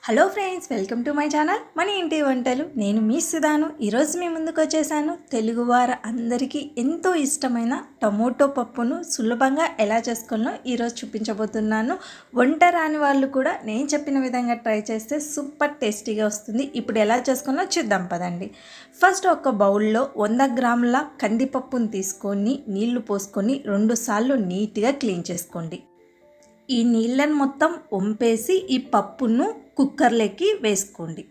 Hello friends, welcome to my channel మన ఇంటి వంటలు. నేను మీ సుధాను. ఈరోజు మీ ముందుకు వచ్చేసాను. తెలుగువారు అందరికీ ఎంతో ఇష్టమైన టమోటో పప్పును సులభంగా ఎలా చేసుకోవాలో ఈరోజు చూపించబోతున్నాను. వంట రాని వాళ్ళు కూడా నేను చెప్పిన విధంగా ట్రై చేస్తే సూపర్ టేస్టీగా వస్తుంది. ఇప్పుడు ఎలా చేసుకోవాలో చూద్దాం పదండి. ఫస్ట్ ఒక బౌల్లో 100 గ్రాముల కందిపప్పును తీసుకొని నీళ్లు పోసుకొని 2 సార్లు నీట్గా క్లీన్ చేసుకోండి. ఈ నీళ్ళను మొత్తం వంపేసి ఈ పప్పును కుక్కర్లోకి వేసుకోండి.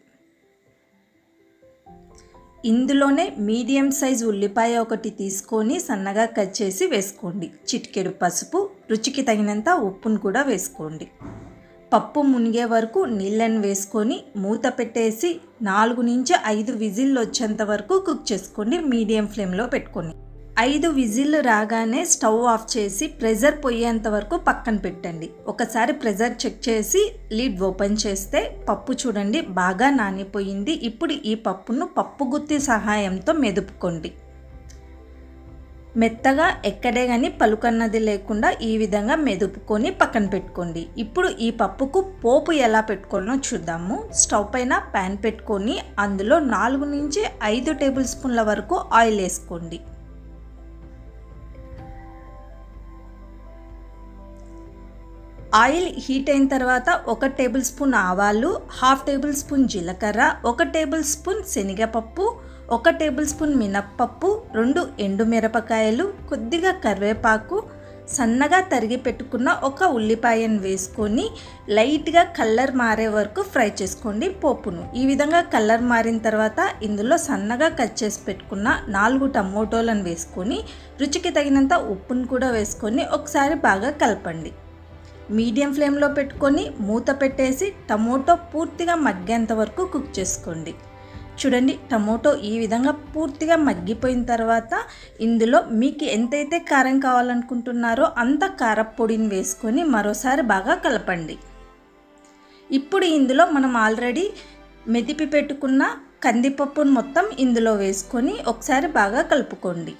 ఇందులోనే మీడియం సైజు ఉల్లిపాయ ఒకటి తీసుకొని సన్నగా కట్ చేసి వేసుకోండి. చిటికెడు పసుపు, రుచికి తగినంత ఉప్పును కూడా వేసుకోండి. పప్పు మునిగే వరకు నీళ్ళను వేసుకొని మూత పెట్టేసి 4 నుంచి 5 విజిల్లు వచ్చేంత వరకు కుక్ చేసుకోండి. మీడియం ఫ్లేమ్లో పెట్టుకొని 5 విజిల్లు రాగానే స్టవ్ ఆఫ్ చేసి ప్రెజర్ పోయేంత వరకు పక్కన పెట్టండి. ఒకసారి ప్రెజర్ చెక్ చేసి లిడ్ ఓపెన్ చేస్తే పప్పు చూడండి బాగా నానిపోయింది. ఇప్పుడు ఈ పప్పును పప్పు గుత్తి సహాయంతో మెదుపుకోండి. మెత్తగా ఎక్కడే కానీ పలుకన్నది లేకుండా ఈ విధంగా మెదుపుకొని పక్కన పెట్టుకోండి. ఇప్పుడు ఈ పప్పుకు పోపు ఎలా పెట్టుకోవాలో చూద్దాము. స్టవ్ పైన ప్యాన్ పెట్టుకొని అందులో 4 నుంచి 5 టేబుల్ స్పూన్ల వరకు ఆయిల్ వేసుకోండి. ఆయిల్ హీట్ అయిన తర్వాత 1 టేబుల్ స్పూన్ ఆవాలు, 1/2 టేబుల్ స్పూన్ జీలకర్ర, 1 టేబుల్ స్పూన్ శనగపప్పు, 1 టేబుల్ స్పూన్ మినప్పప్పు, 2 ఎండుమిరపకాయలు, కొద్దిగా కరివేపాకు, సన్నగా తరిగి పెట్టుకున్న 1 ఉల్లిపాయను వేసుకొని లైట్గా కలర్ మారే వరకు ఫ్రై చేసుకోండి పోపును. ఈ విధంగా కలర్ మారిన తర్వాత ఇందులో సన్నగా కట్ చేసి పెట్టుకున్న 4 టమోటోలను వేసుకొని రుచికి తగినంత ఉప్పును కూడా వేసుకొని ఒకసారి బాగా కలపండి. మీడియం ఫ్లేమ్లో పెట్టుకొని మూత పెట్టేసి టమోటో పూర్తిగా మగ్గేంత వరకు కుక్ చేసుకోండి. చూడండి టమోటో ఈ విధంగా పూర్తిగా మగ్గిపోయిన తర్వాత ఇందులో మీకు ఎంతైతే కారం కావాలనుకుంటున్నారో అంత కారపొడిని వేసుకొని మరోసారి బాగా కలపండి. ఇప్పుడు ఇందులో మనం ఆల్రెడీ మెదిపి పెట్టుకున్న కందిపప్పును మొత్తం ఇందులో వేసుకొని ఒకసారి బాగా కలుపుకోండి.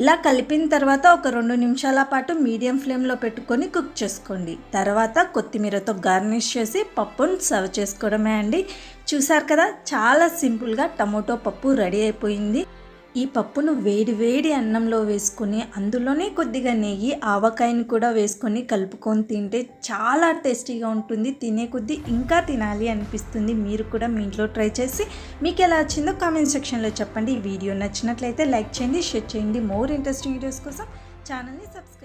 ఇలా కలిపిన తర్వాత ఒక 2 నిమిషాల పాటు మీడియం ఫ్లేమ్లో పెట్టుకొని కుక్ చేసుకోండి. తర్వాత కొత్తిమీరతో గార్నిష్ చేసి పప్పును సర్వ్ చేసుకోవడమే అండి. చూసారు కదా, చాలా సింపుల్గా టమోటో పప్పు రెడీ అయిపోయింది. ఈ పప్పును వేడి వేడి అన్నంలో వేసుకొని అందులోనే కొద్దిగా నెయ్యి, ఆవకాయని కూడా వేసుకొని కలుపుకొని తింటే చాలా టేస్టీగా ఉంటుంది. తినే కొద్దీ ఇంకా తినాలి అనిపిస్తుంది. మీరు కూడా మీ ఇంట్లో ట్రై చేసి మీకు ఎలా వచ్చిందో కామెంట్ సెక్షన్లో చెప్పండి. ఈ వీడియో నచ్చినట్లయితే లైక్ చేయండి, షేర్ చేయండి. మోర్ ఇంట్రెస్టింగ్ వీడియోస్ కోసం ఛానల్ని సబ్స్క్రైబ్